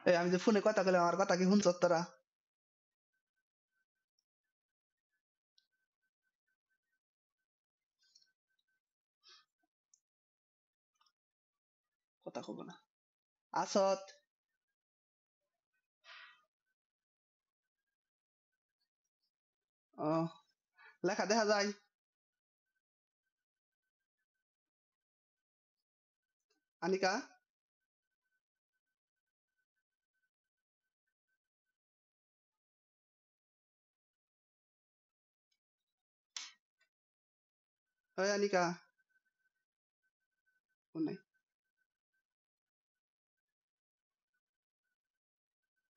এই আমি যে ফোনে কথা কইলাম আমার কথা কি শুনছ তোরা? কথা কব না আসত ও লেখা দেখা যায় আনিকা ওই আনিকা কোনে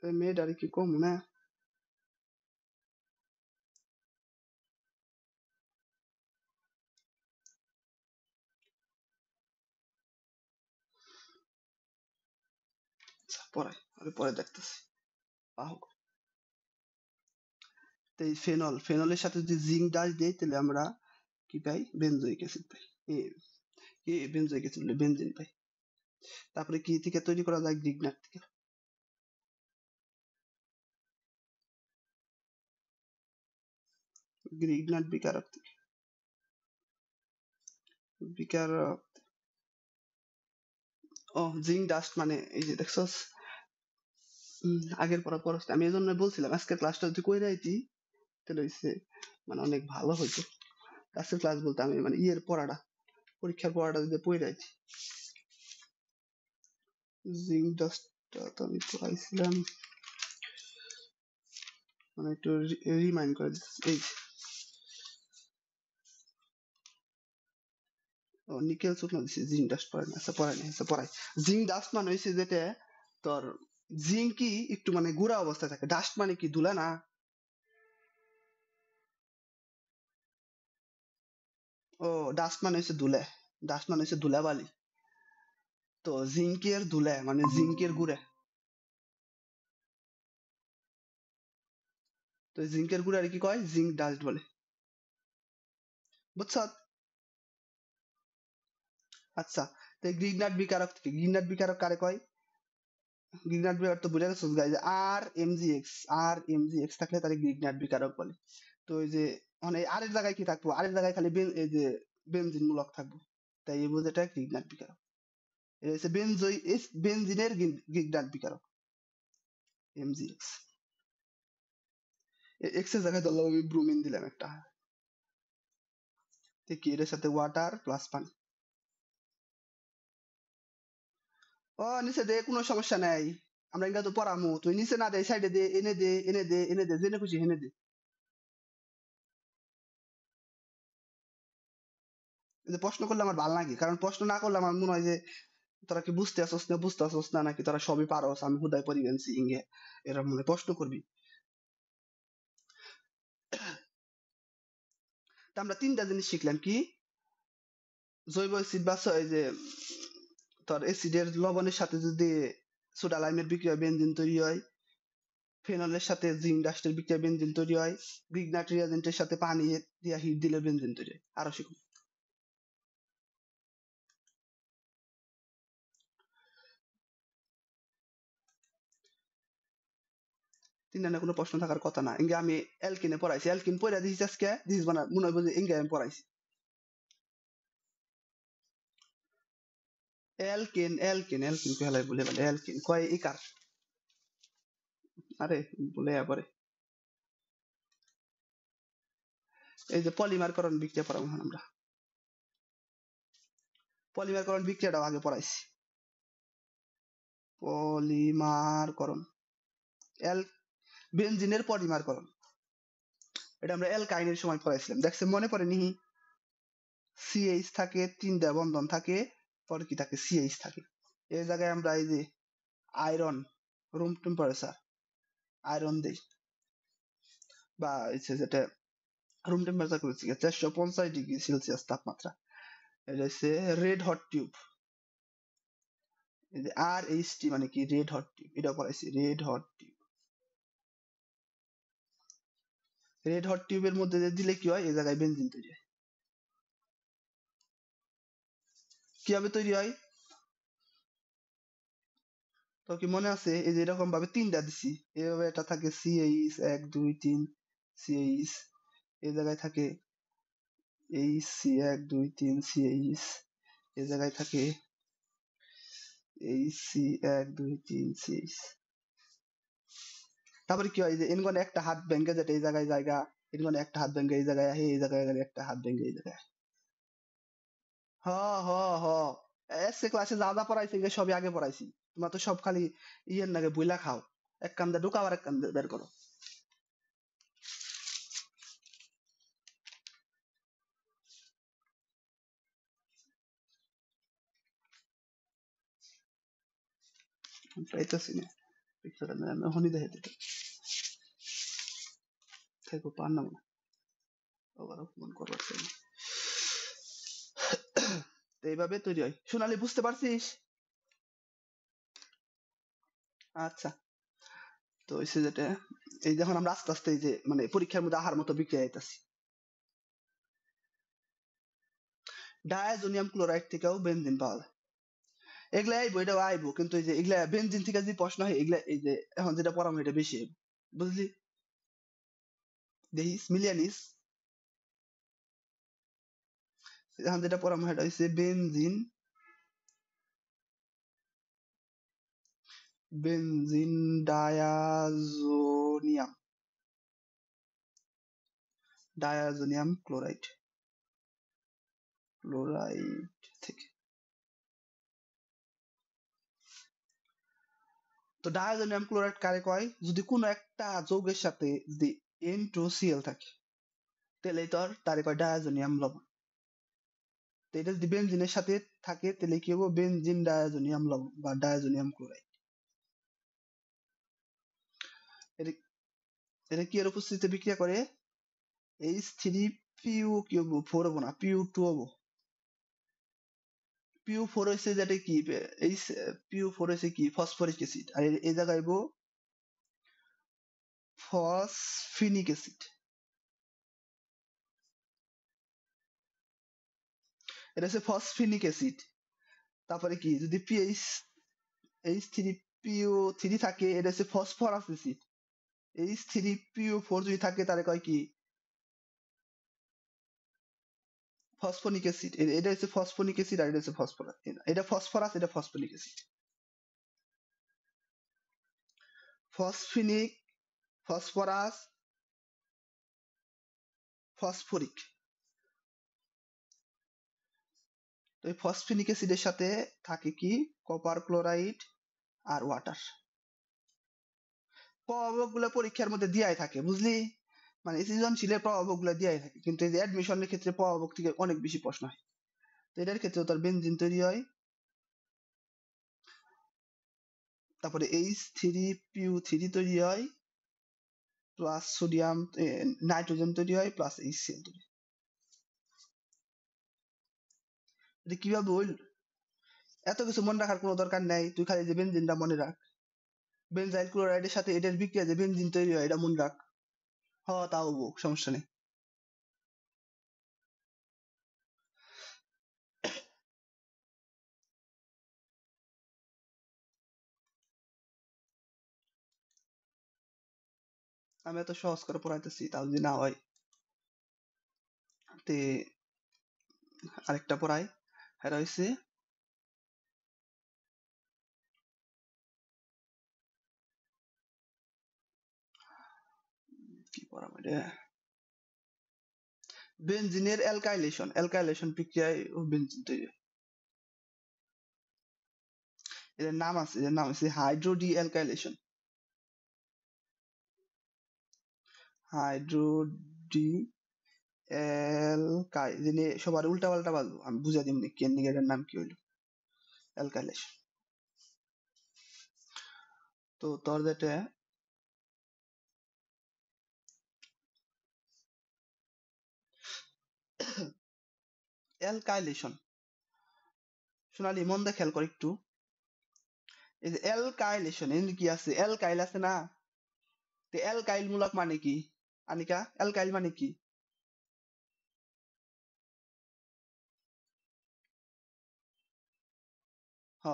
এই মেয়েটারে কি কম না পরে আমি পরে দেখতেছি বাহক তো এই ফেনলের সাথে যদি জিঙ্ক ডাস দেই তাহলে আমরা কি পাই বেনজোইক অ্যাসিড পাই এ কি বেনজোইক অ্যাসিড বলে বেনজিন পাই তারপরে কি থেকে তৈরি করা যায় গ্রিগনাট থেকে গ্রিগনাট বিকারক থেকে বিকারক ও জিঙ্ক ডাস্ট মানে এই যে দেখছস আগের পড়া পড়াতে আমি এজন্য বলছিলাম আজকের ক্লাসটা যদি কইরা আইতি তাহলে হইছে মানে অনেক ভালো হইতো আজকের ক্লাস বলতে আমি মানে ইয়ের পড়াটা পরীক্ষার পড়াটা যদি পড়ে আইতি জিঙ্ক ডাস্টটা তো আমি পড়াইছিলাম মানে একটু রিমাইন্ড করে দিতেছি এই ও নিকেল শুকনো দিছি জিঙ্ক ডাস্ট পড়াই না আচ্ছা পড়াই না আচ্ছা পড়াই জিঙ্ক ডাস্ট মানে হইছে যেটা তোর জিঙ্ক কি একটু মানে গুঁড়া অবস্থায় থাকে ডাস্ট মানে কি ধুলা না ও ডাস্ট মানে হচ্ছে ধুলা ডাস্ট মানে হচ্ছে ধুলাবালি তো জিঙ্কের ধুলা মানে জিঙ্কের গুঁড়া তো জিঙ্কের গুঁড়ারে কি কয় জিঙ্ক ডাস্ট বলে বুঝছ আচ্ছা তো গ্রিগনাট বিকারক থেকে গ্রিগনাট বিকারক কারে কয় গ্রিগনাট বিকারক তো বুঝে গেছো guys R M G X থাকলে তাহলে গ্রিগনাট বিকারক বলে তো ওই যে মানে আরেক জায়গায় কি থাকবো আরেক জায়গায় খালি এই যে বেনজিন মূলক থাকবো তাই এই বোঝাটা গ্রিগনাট বিকারক এটা হচ্ছে বেনজিনের গ্রিগনাট বিকারক এম জি এক্স এক্স এর জায়গায় ধরলাম আমি ব্রুমিন দিলাম একটা কি এর সাথে ওয়াটার প্লাস পানি ও নিচে দে কোনো সমস্যা নাই আমরা এটা তো পড়ামু তুই নিচে না দে সাইডে দে এনে দে এনে দে এনে দে জেনে খুশি এনে দে এই যে প্রশ্ন করলে আমার ভালো লাগে কারণ প্রশ্ন না করলে আমার মনে হয় যে তোরা কি বুঝতে আসোস না নাকি তোরা সবই পারোস আমি হুদাই পড়ি গেছি ইংগে এরা মনে হয় প্রশ্ন করবি তা আমরা তিনটা জিনিস শিখলাম কি জৈব অ্যাসিড বা এই যে তোর অ্যাসিডের লবণের সাথে যদি সোডা লাইমের বিক্রিয়া বেনজিন তৈরি হয় ফেনলের সাথে জিঙ্ক ডাস্টের বিক্রিয়া বেনজিন তৈরি হয় গ্রিগনাট রিয়াজেন্টের সাথে পানি দিয়া হিট দিলে বেনজিন তৈরি হয় আরো শিখুন তিনটা কোনো প্রশ্ন থাকার কথা না ইঙ্গে আমি অ্যালকিনে পড়াইছি অ্যালকিন পড়া দিয়েছি আজকে দিস বানা মনে হয় যে ইঙ্গে আমি পড়াইছি অ্যালকিন পেলাই বলে বলে অ্যালকিন কয় ইকার আরে বলে আবার এই যে পলিমারকরণ বিক্রিয়া পড়াবো এখন আমরা পলিমারকরণ বিক্রিয়াটাও আগে পড়াইছি পলিমারকরণ অ্যাল বেনজিনের পলিমারকরণ এটা আমরা অ্যালকাইনের সময় পড়াইছিলাম দেখছে মনে পড়ে নি সিএইচ থাকে তিনটা বন্ধন থাকে পরে কি থাকে সিএইচ থাকে এই জায়গায় আমরা এই যে আয়রন রুম টেম্পারেচার আয়রন দেই বা হচ্ছে যেটা রুম টেম্পারেচার করেছি 450 ডিগ্রি সেলসিয়াস তাপমাত্রা এটা হচ্ছে রেড হট টিউব এই যে RHT মানে কি রেড হট টিউব এটা পড়াইছি রেড হট টিউবের মধ্যে যে দিলে কি হয় এই জায়গায় বেনজিন তৈরি হয় কিভাবে তৈরি হয় তো কি মনে আছে এই যে এরকম ভাবে তিনটা দিছি, এইভাবে এটা থাকে সিএইচ 1 2 3 সিএইচ, এই জায়গায় থাকে এইচ সি 1 2 3 সিএইচ, এই জায়গায় থাকে এইচ সি 1 2 3 সিএইচ। তারপরে কি হয় যে এনগনে একটা হাত ভেঙে যেটা এই জায়গায় জায়গা, এনগনে একটা হাত ভেঙে এই জায়গায় আহে, এই জায়গায় গেলে একটা হাত ভেঙে এই জায়গায়। হ হ হ এসে ক্লাসে যা যা পড়াইছে এগুলো সবই আগে পড়াইছি, তোমরা তো সব খালি ইয়ের নাগে বইলা খাও, এক কান দিয়ে ঢুকাও আর এক কান দিয়ে বের করো। পাইতেছি না পিকচারটা, আমি এখনই দেখে দিতে থাকবো, পার নাম না আবার ফোন করবার চাই না। তো এইভাবে তৈরি হয়। সোনালি বুঝতে পারছিস? আচ্ছা, তো হইছে যেটা, এই যখন আমরা আস্তে আস্তে এই যে মানে পরীক্ষার মধ্যে আহার মতো বিক্রিয়া আইতাছি, ডায়াজোনিয়াম ক্লোরাইড থেকেও বেনজিন পাওয়া যায়। এগুলা আইবো, এটাও আইবো, কিন্তু এই যে এগুলা বেনজিন থেকে যদি প্রশ্ন হয়, এগুলা এই যে এখন যেটা পড়াবো এটা বেশি আইবো, বুঝলি? দেখিস মিলিয়ে নিস। এখন যেটা পড়াবো সেটা হচ্ছে benzene, benzene diazonium, diazonium chloride, chloride থেকে। তো ডায়াজোনিয়াম ক্লোরাইড কারে কয়? যদি কোনো একটা যৌগের সাথে যদি N2Cl থাকে তাহলে তারে কয় ডায়াজোনিয়াম লবণ। তো এটা যদি বেনজিনের সাথে থাকে তাহলে কি হবে? বেনজিন ডায়াজোনিয়াম লবণ বা ডায়াজোনিয়াম ক্লোরাইড। এটা এটা কি এর উপস্থিতিতে বিক্রিয়া করে? H3PO কি হবো? 4 হবো না, PO2 হবো। PO4 হইছে যেটা কি, এই PO4 হইছে কি ফসফরিক অ্যাসিড, আর এই জায়গায় হইবো ফসফিনিক অ্যাসিড। এটা হচ্ছে ফসফিনিক অ্যাসিড। তারপরে কি যদি পিএইচ H3PO3 থাকে, এটা হচ্ছে ফসফরাস অ্যাসিড। H3PO4 যদি থাকে তাহলে কয় কি? ফসফনিক অ্যাসিড। এটা হচ্ছে ফসফনিক অ্যাসিড আর এটা হচ্ছে ফসফরাস, এটা ফসফরাস, এটা phosphonic acid. Phosphinic, phosphorus, phosphoric. তো এই ফসফিনিক অ্যাসিডের সাথে থাকে কি? কপার ক্লোরাইড আর ওয়াটার। প্রভাবক গুলো পরীক্ষার মধ্যে দিয়াই থাকে, বুঝলি? মানে সৃজনশীলের প্রভাবক গুলো দিয়াই থাকে, কিন্তু এই যে অ্যাডমিশনের ক্ষেত্রে প্রভাবক থেকে অনেক বেশি প্রশ্ন হয়। তো এটার ক্ষেত্রে তার বেনজিন তৈরি হয়, তারপরে H3PO3 তৈরি হয়, প্লাস সোডিয়াম নাইট্রোজেন তৈরি হয়, প্লাস HCl তৈরি হয়। এটা কিভাবে হইল? এত কিছু মনে রাখার কোনো দরকার নাই, তুই খালি যে বেনজিনটা মনে রাখ। বেনজাইল ক্লোরাইডের সাথে এটার বিক্রিয়া যে বেনজিন তৈরি হয় এটা মনে রাখ। হ, তাও হবো, সমস্যা নেই। আমি এত সহজ করে পড়াইতেছি, তাও যদি না হয় তে আরেকটা পড়াই, এটা হইছে কি পড়াবো এটা, বেনজিনের অ্যালকাইলেশন, অ্যালকাইলেশন প্রক্রিয়ায় বেনজিন তৈরি হয়। এর নাম আছে, এর নাম হচ্ছে হাইড্রোডি অ্যালকাইলেশন। হাইড্রোডি অ্যালকাই, যিনি সবার উল্টা পাল্টা বাজবো, আমি বুঝা দিমনি কেন এটার নাম কি হইলো, অ্যালকাইলেশন। তো তোর যেটা অ্যালকাইলেশন, সোনালি মন দিয়ে খেয়াল কর একটু, এই যে অ্যালকাইলেশন এর কি আছে? অ্যালকাইল আছে না? তো অ্যালকাইল মূলক মানে কি? আনিকা, অ্যালকাইল মানে কি?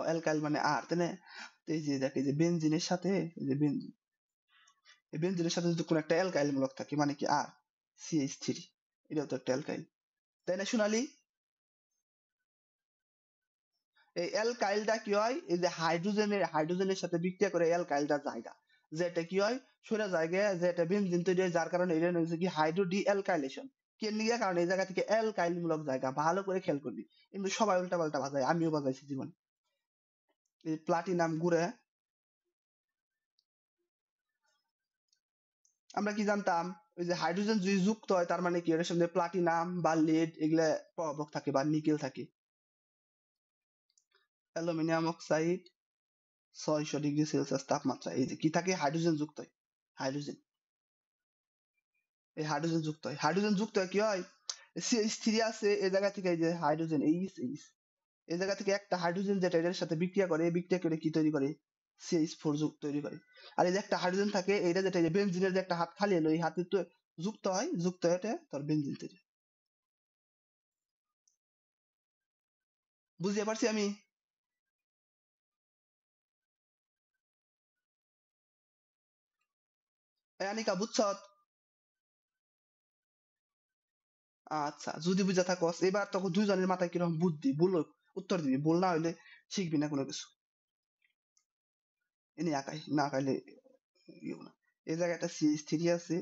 অ্যালকাইল মানে আর, তাই না? তো এই যে দেখ, এই যে বেনজিনের সাথে এই যে বেনজিন, এই বেনজিনের সাথে যদি কোনো একটা অ্যালকাইল মূলক থাকে মানে কি আর CH3, এটাও তো একটা অ্যালকাইল, তাই না সোনালি? এই অ্যালকাইলটা কি হয়, এই যে হাইড্রোজেনের সাথে বিক্রিয়া করে অ্যালকাইলটা জায়গা, যেটা কি হয় সরে জায়গায় যে এটা বেনজিন তৈরি হয়, যার কারণে এটা হচ্ছে কি হাইড্রো ডি অ্যালকাইলেশন। কেন লিগা? কারণ এই জায়গা থেকে অ্যালকাইল মূলক জায়গা, ভালো করে খেয়াল করবি, কিন্তু সবাই উল্টা পাল্টা বাজায়, আমিও বাজাইছি জীবনে। এই প্লাটিনাম গুড়ে আমরা কি জানতাম, ওই যে হাইড্রোজেন যদি যুক্ত হয় তার মানে কি এর সঙ্গে প্লাটিনাম বা lead এগুলা প্রভাবক থাকে বা নিকেল থাকে। অ্যালুমিনিয়াম অক্সাইড 600°C তাপমাত্রা, এই যে কি থাকে, হাইড্রোজেন যুক্ত হয়, হাইড্রোজেন, এই হাইড্রোজেন যুক্ত হয়, হাইড্রোজেন যুক্ত হয় কি হয়, CH3 আছে এই জায়গা থেকে, এই যে হাইড্রোজেন এইচ এই জায়গা থেকে একটা হাইড্রোজেন যেটা এটার সাথে বিক্রিয়া করে, এই বিক্রিয়া করে কি তৈরি করে, CH4 যুক্ত তৈরি করে। আর এই যে একটা হাইড্রোজেন থাকে, এটা যেটা এই যে বেনজিনের যে একটা হাত খালি হলো, এই হাতে তো যুক্ত হয়, যুক্ত হয়ে এটা তোর বেনজিন তৈরি। বুঝতে পারছি আমি? এই আনিকা বুঝছ? আচ্ছা, যদি বুঝা থাকস এবার তখন দুইজনের মাথায় কিরকম বুদ্ধি, বলো, উত্তর দিবি, বল না হইলে শিখবি না কোনো কিছু। এনে আঁকাই না আঁকাইলে ইয়ে না। এই জায়গায় একটা CH3 আছে,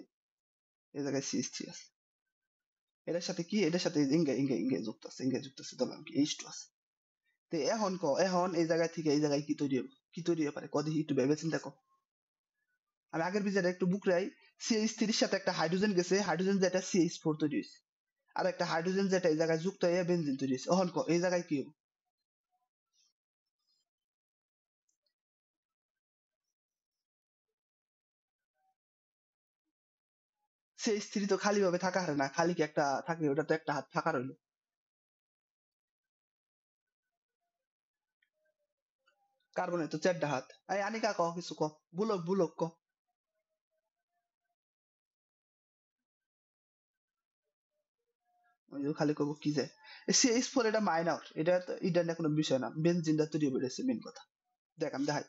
এই জায়গায় CH3 আছে, এটার সাথে কি, এটার সাথে ইঙ্গে যুক্ত আছে, ইঙ্গে যুক্ত আছে, ধরলাম কি H2 আছে। তো এখন এখন এই জায়গা থেকে এই জায়গায় কি তৈরি হবে, কি তৈরি হতে পারে কদি, একটু ভেবে চিন্তা কর। আমি আগের বিচারে একটু বুকরাই, CH3 এর সাথে একটা হাইড্রোজেন গেছে, হাইড্রোজেন যেটা CH4 তৈরি হয়েছে, আর একটা হাইড্রোজেন যেটা এই জায়গায় যুক্ত হয়ে বেনজিন তৈরি হয়েছে, এখন এই জায়গায় কি হবে? CH3 তো খালি ভাবে থাকা হারে না, খালি কি একটা থাকে, ওটা তো একটা হাত ফাঁকা রইলো। কার্বনের তো 4টা হাত। এই আনিকা ক কিছু ক, বুলক বুলক ক। ওই যে খালি কব কি যে CH4 এটা মাইনর, এটা নিয়ে কোনো বিষয় না, বেনজিনটা তৈরি হবে, এটা মেন কথা। দেখ আমি দেখাই,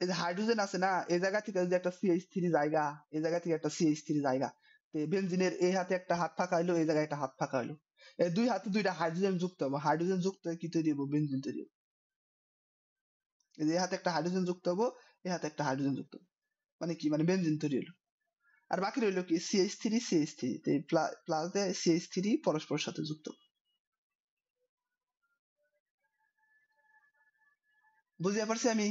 এই যে হাইড্রোজেন আছে না, এই জায়গা থেকে যে একটা CH3 জায়গা, এই জায়গা থেকে একটা CH3 জায়গা, তো বেনজিনের এই হাতে একটা হাত ফাঁকা হইলো, এই জায়গায় একটা হাত ফাঁকা হইলো, এই দুই হাতে দুইটা হাইড্রোজেন যুক্ত হবে, হাইড্রোজেন যুক্ত হয়ে কি তৈরি হবে, বেনজিন তৈরি হবে। এই যে এই হাতে একটা হাইড্রোজেন যুক্ত হবো, এই হাতে একটা হাইড্রোজেন যুক্ত হবে, মানে কি, মানে বেনজিন তৈরি হলো। আর বাকি রইলো কি CH3 প্লাস দিয়ে CH3 পরস্পরের সাথে যুক্ত। বুঝতে পারছি আমি?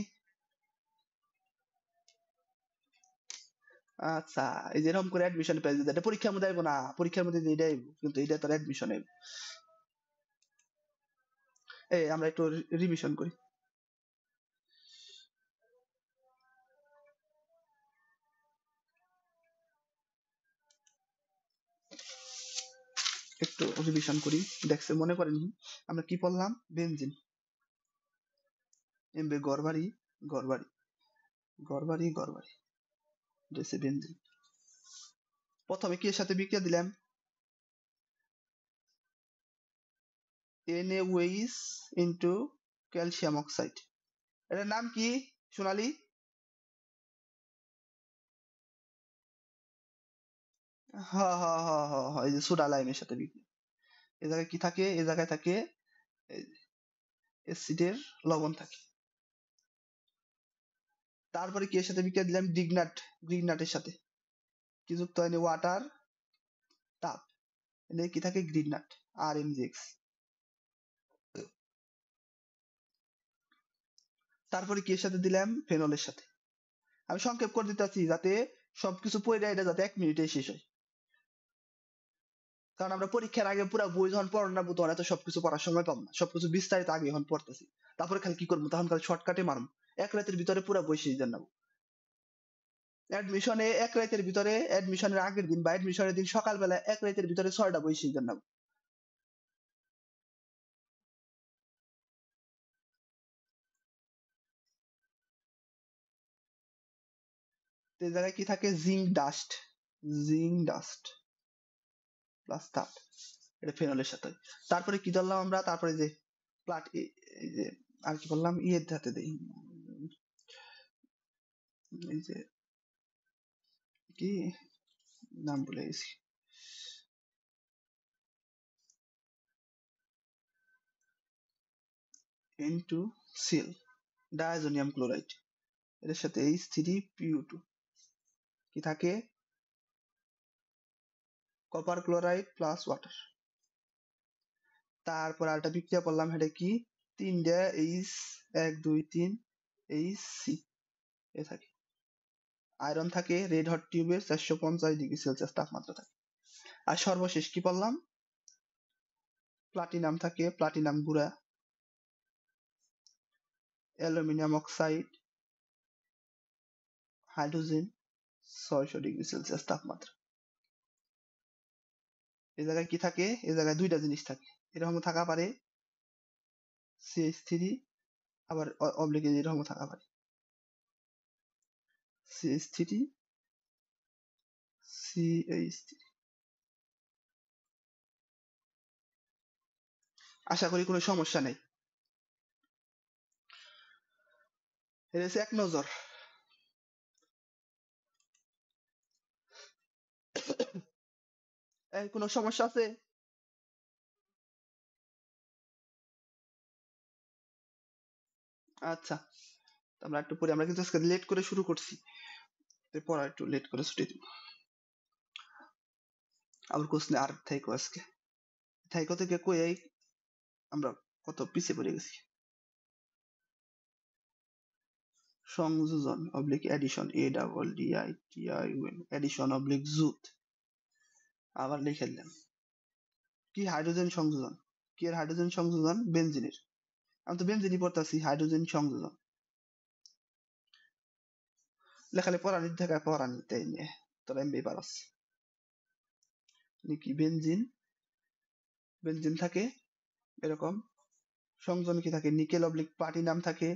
আচ্ছা, এই যে এরকম করে অ্যাডমিশন পেয়ে যেতে, এটা পরীক্ষার মধ্যে আইবো না, পরীক্ষার মধ্যে যে এটা আইবো, কিন্তু এটা তোর অ্যাডমিশন আইবো। এই আমরা একটু রিভিশন করি। একটু রিভিশন করি, দেখছে মনে করেনি আমরা কি পড়লাম, বেনজিন, এমবে গড়বাড়ি, গড়বাড়ি, গড়বাড়ি, গড়বাড়ি, এটা বেনজিন। প্রথমে কি এর সাথে বিক্রিয়া দিলাম, NaOH ইন্টু ক্যালসিয়াম অক্সাইড, এটার নাম কি সোনালি? হ্যাঁ হ্যাঁ হ্যাঁ হ্যাঁ হ্যাঁ, এই যে সোডা লাইমের সাথে বিক্রিয়া, এই জায়গায় কি থাকে, এই জায়গায় থাকে অ্যাসিডের লবণ থাকে। তারপরে কি এর সাথে বিক্রিয়া দিলাম, গ্রিগনাটের সাথে কি যুক্ত হয়নি, ওয়াটার, তাপ, এখানে কি থাকে, গ্রিগনাট, RMgX। তারপরে কি এর সাথে দিলাম, ফেনলের সাথে। আমি সংক্ষেপ করে দিতেছি যাতে সবকিছু পড়ে এটা যাতে 1 মিনিটে শেষ হয়, কারণ আমরা পরীক্ষার আগে পুরো বই যখন পড়াবো তখন এত সবকিছু পড়ার সময় পাবো না, সবকিছু বিস্তারিত আগে এখন পড়তেছি, তারপরে খালি কি করবো, তখন খালি শর্টকাটে মারবো, 1 রাতের ভিতরে পুরো বই শেষ দিয়ে নেবো। অ্যাডমিশনে 1 রাতের ভিতরে, অ্যাডমিশনের আগের দিন বা অ্যাডমিশনের দিন সকালবেলা 1 রাতের ভিতরে 6টা বই শেষ দিয়ে নেবো। তো এই জায়গায় কি থাকে, জিঙ্ক ডাস্ট প্লাস তাপ, এটা ফেনলের সাথে। তারপরে কি ধরলাম আমরা, তারপরে যে প্লাট, এই যে আর কি বললাম, ইয়ের ধাতে দেই, এই যে কি নাম ভুলে গেছি, ইনটু সিল, ডায়াজোনিয়াম ক্লোরাইড, এর সাথে H3PO2 কি থাকে, কপার ক্লোরাইড প্লাস ওয়াটার। তারপর আরেকটা বিক্রিয়া করলাম, এটা কি, তিনটা H, 1 2 3 HC এ থাকে। আয়রন থাকে রেড হট টিউবে 450°C তাপমাত্রা থাকে। আর সর্বশেষ কি বললাম, প্লাটিনাম থাকে, প্লাটিনাম গুঁড়া, অ্যালুমিনিয়াম অক্সাইড, হাইড্রোজেন 600°C তাপমাত্রা। এই জায়গায় কি থাকে, এই জায়গায় দুইটা জিনিস থাকে, এরকম থাকা পারে CH3, আবার অবলিক এরকম থাকা পারে CH3 CH3। আশা করি কোনো সমস্যা নেই। এটা হচ্ছে এক নজর। কোনো সমস্যা আছে? আচ্ছা, আমরা একটু পরে, আমরা কিন্তু আজকে লেট করে শুরু করছি, পড়া একটু লেট করে ছুটি দিব। আবার কোশ্চেন আর থাইকো আজকে, থাইকো থেকে কই আমরা কত পিছিয়ে পড়ে গেছি। সংযোজন oblique addition, ADDITION, addition oblique জুত, আবার লিখে দিলাম কি, হাইড্রোজেন সংযোজন। কি এর হাইড্রোজেন সংযোজন? বেনজিনের। আমি তো বেনজিনই পড়তাছি, হাইড্রোজেন সংযোজন লেখালে পড়ানি দেখা, পড়ানি তাই নিয়ে তোরা এমবি পারস নাকি। বেনজিন, বেনজিন থাকে এরকম, সংযোজন কি থাকে, নিকেল অবলিক প্লাটিনাম থাকে,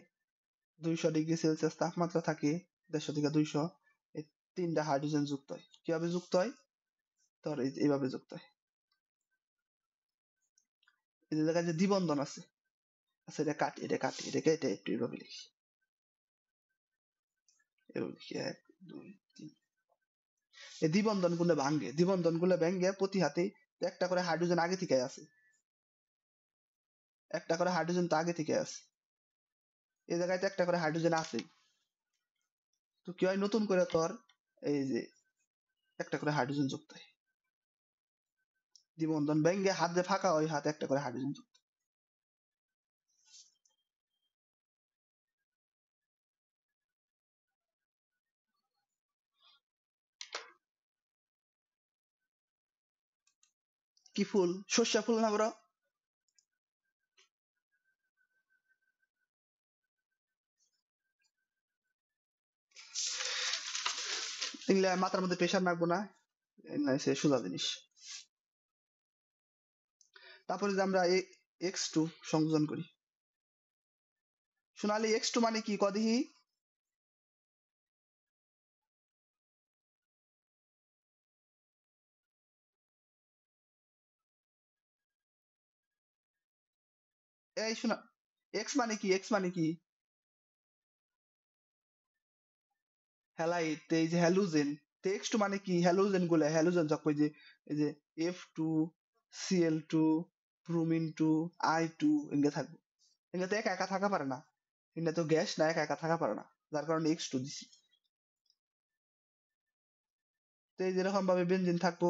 200°C তাপমাত্রা থাকে, 150 থেকে 200, এই তিনটা হাইড্রোজেন যুক্ত হয়। কিভাবে যুক্ত হয়, তোর এইভাবে যুক্ত হয়। এই যে জায়গায় যে দ্বিবন্ধন আছে, আচ্ছা এটা কাটি, এটা কাটি, এটা কেটে একটু এইভাবে লিখি, এভাবে লিখি 1 2 3। এই দ্বিবন্ধন গুলো ভাঙ্গে, দ্বিবন্ধন গুলো ভেঙে প্রতি হাতে একটা করে হাইড্রোজেন আগে থেকে আছে, একটা করে হাইড্রোজেন তো আগে থেকে আছে, এই জায়গায় তো একটা করে হাইড্রোজেন আছে, তো কি হয়, নতুন করে তোর এই যে একটা করে হাইড্রোজেন যুক্ত হয়, দ্বিবন্ধন ভেঙে হাত যে ফাঁকা, ওই হাতে একটা করে হাইড্রোজেন যুক্ত। কি ফুল, সর্ষা ফুল না বড়? এগুলা মাথার মধ্যে প্রেশার রাখবো না, এগুলা হচ্ছে সোজা জিনিস। তারপরে যে আমরা X2 সংযোজন করি, সোনালী X2 মানে কি কদিহি? এই শোনা, X মানে কি, X মানে কি? হ্যালাইট, এই যে হ্যালোজেন। X2 মানে কি, হ্যালোজেন গুলা, হ্যালোজেন যখন এই যে F2 Cl2 ব্রোমিন 2 I2 এগুলো থাকবে, এগুলো তো একা একা থাকা পারে না, এগুলো তো গ্যাস না, একা একা থাকা পারে না, যার কারণে X2 দিছি। তো এই যেরকম ভাবে বেনজিন থাকবো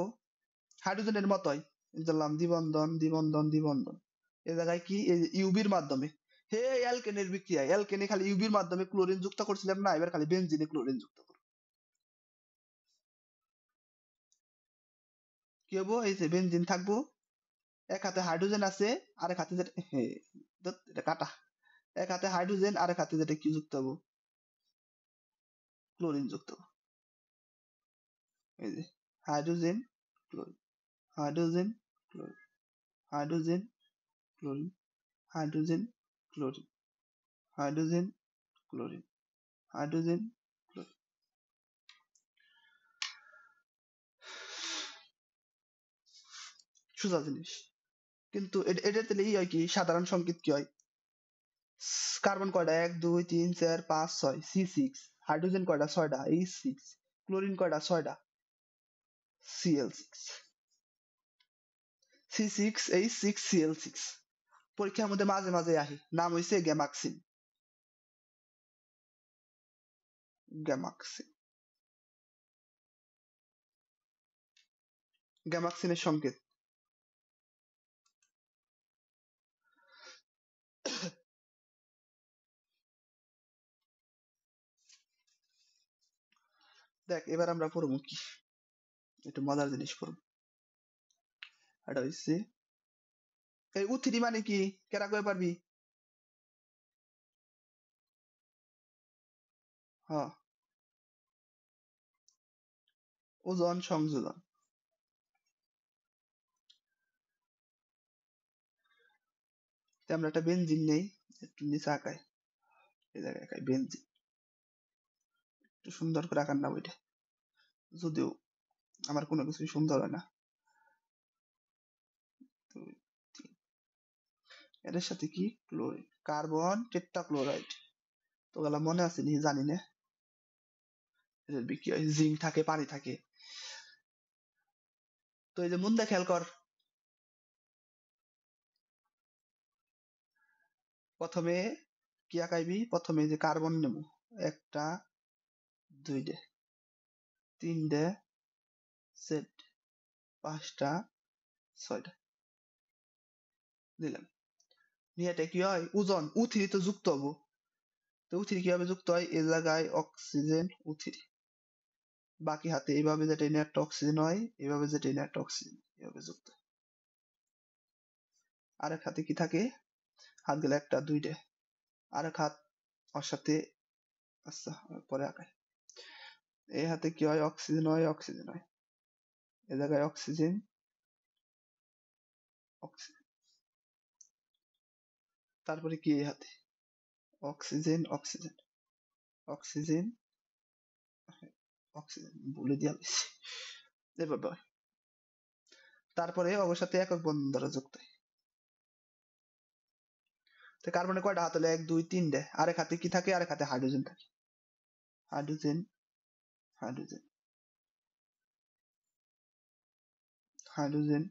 হাইড্রোজেনের মতোই, ধরলাম দ্বিবন্ধন দ্বিবন্ধন দ্বিবন্ধন, এ জায়গায় কি, এই ইউবির মাধ্যমে, হে অ্যালকেনের বিক্রিয়া, অ্যালকেনে খালি ইউবির মাধ্যমে ক্লোরিন যুক্ত করছিলাম না, এবার খালি বেনজিনে ক্লোরিন যুক্ত করব। কি হবো, এই যে বেনজিন থাকবো, এক হাতে হাইড্রোজেন আছে, আরেক হাতে যেটা, ধুৎ, এটা কাটা, এক হাতে হাইড্রোজেন, আরেক হাতে যেটা কি যুক্ত হবো, ক্লোরিন যুক্ত হবো। এই যে hydrogen chlorine, hydrogen chlorine, hydrogen chlorine, hydrogen chlorine, hydrogen chlorine, hydrogen chlorine. সোজা জিনিস, কিন্তু এটা তাহলে হয় কি, সাধারণ সংকেত কি হয়, কার্বন কয়টা 1 2 3 4 5 6 C6 হাইড্রোজেন কয়টা 6টা H6 ক্লোরিন কয়টা 6টা Cl6 C6H6Cl6 পরীক্ষার মধ্যে মাঝে মাঝে আহি নাম হইছে গ্যামাক্সিন গ্যামাক্সিন গ্যামাক্সিনের সংকেত দেখ এবার আমরা পড়বো কি একটু মজার জিনিস পড়বো এটা হইছে এই উথিরি মানে কি কেরা কই পারবি হ্যাঁ ওজন সংযোজন আমরা একটা বেনজিন নেই একটু নিচে আঁকাই এই জায়গায় আঁকাই বেনজিন একটু সুন্দর করে আঁকার নাম ওইটা যদিও আমার কোনো কিছুই সুন্দর হয় না এর সাথে কি ক্লোরিন কার্বন টেট্রাক্লোরাইড তো গেলা মনে আছে নি জানি না এর বিক্রিয়া জিঙ্ক থাকে পানি থাকে তো এই যে মুন্দা খেয়াল কর প্রথমে কি আঁকাইবি প্রথমে যে কার্বন নেব একটা দুইটা তিনটে সেট পাঁচটা ছয়টা দিলাম নিয়ে এটা কি হয় ওজন U3 তো যুক্ত হবো তো U3 কিভাবে যুক্ত হয় এই জায়গায় অক্সিজেন U3 বাকি হাতে এইভাবে যেটা এনে একটা অক্সিজেন হয় এইভাবে যেটা এনে একটা অক্সিজেন এইভাবে যুক্ত আরেক হাতে কি থাকে হাত গেলে একটা দুইটা আরেক হাত ওর সাথে আচ্ছা পরে আঁকাই এই হাতে কি হয় অক্সিজেন হয় অক্সিজেন হয় এই জায়গায় অক্সিজেন অক্সিজেন তারপরে কি এই হাতে অক্সিজেন অক্সিজেন অক্সিজেন অক্সিজেন বলে দিয়া দিচ্ছি এভাবে হয় তারপরে ওর সাথে একক বন্ধন দ্বারা যুক্ত হয় তো কার্বনে কয়টা হাত হলো 1 2 3টে আরেক হাতে কি থাকে আরেক হাতে হাইড্রোজেন থাকে hydrogen hydrogen hydrogen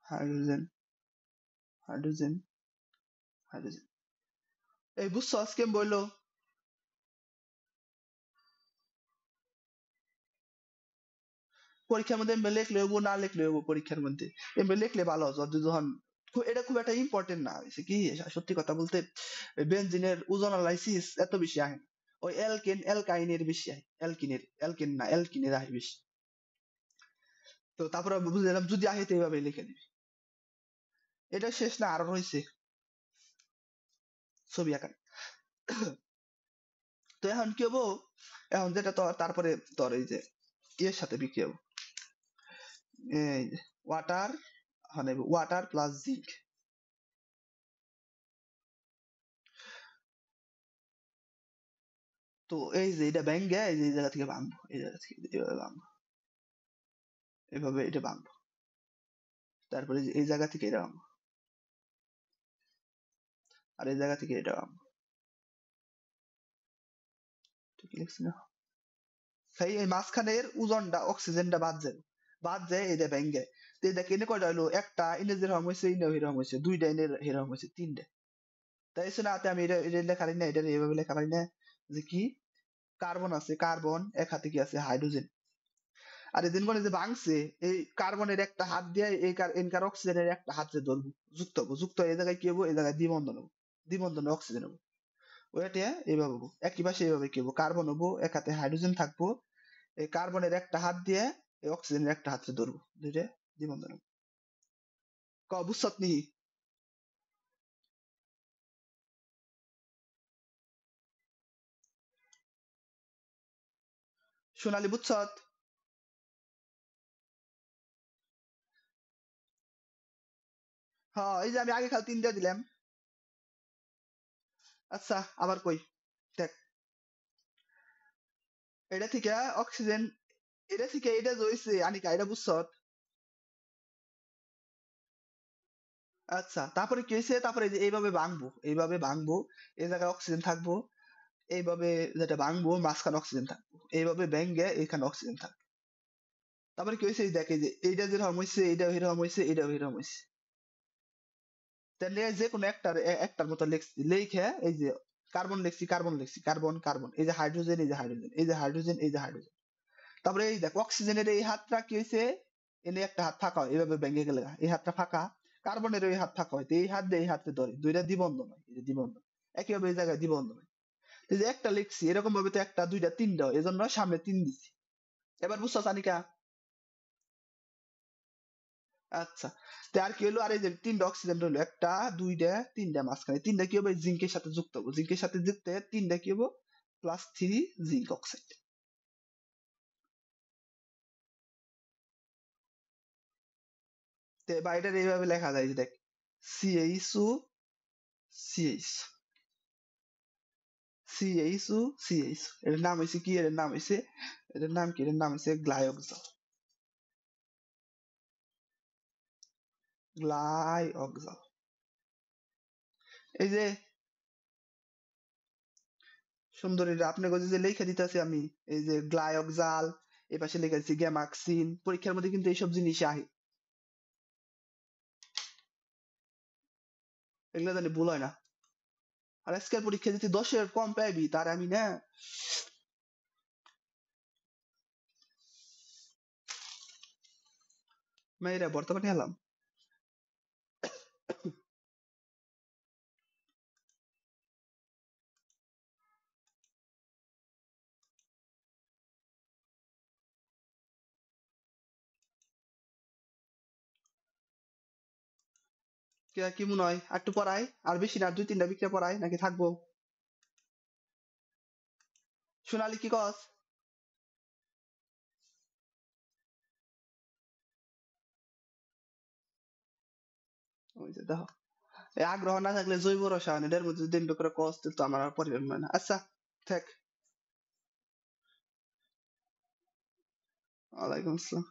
hydrogen hydrogen hydrogen এই বুঝছো আজকে বললো পরীক্ষার মধ্যে এমনি লিখলে হবো না লিখলে হবো পরীক্ষার মধ্যে এমনি লিখলে ভালো যদি যখন এটা খুব একটা ইম্পর্টেন্ট না হয়েছে কি সত্যি কথা বলতে বেনজিনের ওজন অ্যানালাইসিস এত বেশি আহে না ওই অ্যালকেন অ্যালকাইনের বেশি আহে অ্যালকিনের অ্যালকেন না অ্যালকিনের আহে বেশি তো তারপরে বুঝলাম যদি আহে তো এইভাবে লিখে দিবি এটা শেষ না আরো রয়েছে ছবি আঁকা তো এখন কি হবো এখন যেটা তো তারপরে তোর এই যে ইয়ের সাথে বিক্রি হবো এই ওয়াটার মানে ওয়াটার প্লাস জিঙ্ক তো এই যে এটা ব্যাঙ্গে এই যে এই জায়গা থেকে ভাঙবো এই জায়গা থেকে এভাবে ভাঙবো এভাবে এটা ভাঙবো তারপরে এই জায়গা থেকে এটা ভাঙবো আর এই জায়গা থেকে এটা ভাঙবো ঠিক লিখছি না সেই এই মাঝখানের ওজনটা অক্সিজেনটা বাদ যায় এটা ব্যাঙ্গে তো এটা কেনে কয়টা হলো একটা ইনে যেরকম হয়েছে ইনে এরকম হয়েছে দুইটা ইনে এরকম হয়েছে তিনটে তাই না আমি এটা এটা লেখা পারি না এটা এইভাবে লেখা পারি না যে কি কার্বন আছে কার্বন এক হাতে কি আছে হাইড্রোজেন আর এদিন করে যে ভাঙছে এই কার্বনের একটা হাত দিয়ে এই এনকার অক্সিজেনের একটা হাতে ধরবো যুক্ত এই জায়গায় কি হবো এই জায়গায় দ্বিবন্ধন হবো দ্বিবন্ধনে অক্সিজেন হবো ওইটা এইভাবে হবো একই পাশে এইভাবে কি হবো কার্বন হবো এক হাতে হাইড্রোজেন থাকবো এই কার্বনের একটা হাত দিয়ে এই অক্সিজেনের একটা হাতে ধরবো দুইটা দ্বিবন্ধন হবো বুঝছত নি সোনালী বুঝছত হ্যাঁ এই যে আমি আগে খালি 3 দিয়ে দিলাম আচ্ছা আবার কই দেখ এটা থেকে অক্সিজেন এটা থেকে এটা জইছে আনিকা এটা বুঝছত আচ্ছা, তারপরে কি হয়েছে, তারপরে এই যে এইভাবে ভাঙবো, এই জায়গায় অক্সিজেন থাকবো, এইভাবে যেটা ভাঙবো মাঝখানে অক্সিজেন থাকবো, এইভাবে ভেঙে এখানে অক্সিজেন থাকবে। তারপরে কি হয়েছে, এই দেখে যে এইটা যেরকম হয়েছে, এইটাও এরকম হয়েছে, এইটাও এরকম হয়েছে। তাহলে যে কোনো একটার মতো লিখছি, লিখে এই যে কার্বন লিখছি, কার্বন কার্বন, এই যে হাইড্রোজেন, এই যে হাইড্রোজেন, এই যে হাইড্রোজেন, এই যে হাইড্রোজেন। তারপরে এই দেখ অক্সিজেনের এই হাতটা কি হয়েছে, এনে একটা হাত ফাঁকা হয়, এভাবে ভেঙে গেলে এই হাতটা ফাঁকা, কার্বনের ওই হাত ফাঁকা হয়, তো এই হাত দিয়ে এই হাতে ধরে, দুইটা দ্বিবন্ধ নয়, এই যে দ্বিবন্ধ, একইভাবে এই জায়গায় দ্বিবন্ধ নয়। এই যে একটা লিখছি এরকম ভাবে তো একটা দুইটা তিনটা হয়, এজন্য সামনে তিন দিছি। এবার বুঝছো সানিকা? আচ্ছা, তো আর কি হলো, আর এই যে তিনটা অক্সিজেন রইলো, একটা দুইটা তিনটা, মাঝখানে তিনটা কি হবে, জিঙ্কের সাথে যুক্ত হবো, জিঙ্কের সাথে যুক্ত হয়ে তিনটা কি হবো, +3 জিঙ্ক অক্সাইড। তো বাইরের এইভাবে লেখা যায়, যে দেখ CH2 CH CH2 CH, এটার নাম হয়েছে কি, এটার নাম হয়েছে গ্লাইওক্সাল, গ্লাইওক্সাল। এই যে সুন্দরী আপনাকে যে লেখা দিতেছি আমি, এই যে গ্লাইওক্সাল, এই পাশে লেখা দিচ্ছি গ্যামাক্সিন, পরীক্ষার মধ্যে কিন্তু এইসব জিনিস আহে, এগুলো জানি ভুল হয় না। আর আজকের পরীক্ষা যদি 10-এর কম পাইবি তার আমি না, মেয়েরা বর্তমানে এলাম। কি মনে হয়, আর একটু পড়াই, আর বেশি না, আর 2-3টা বিক্রিয়া পড়াই নাকি থাকবো? সোনালি কি কস? ওই যে দেখো, এই আগ্রহ না থাকলে জৈব রসায়ন এটার মধ্যে যদি একটু করে কস, তো আমার আর পরিবার হয় না। আচ্ছা, থাক। ওয়ালাইকুম আসসালাম।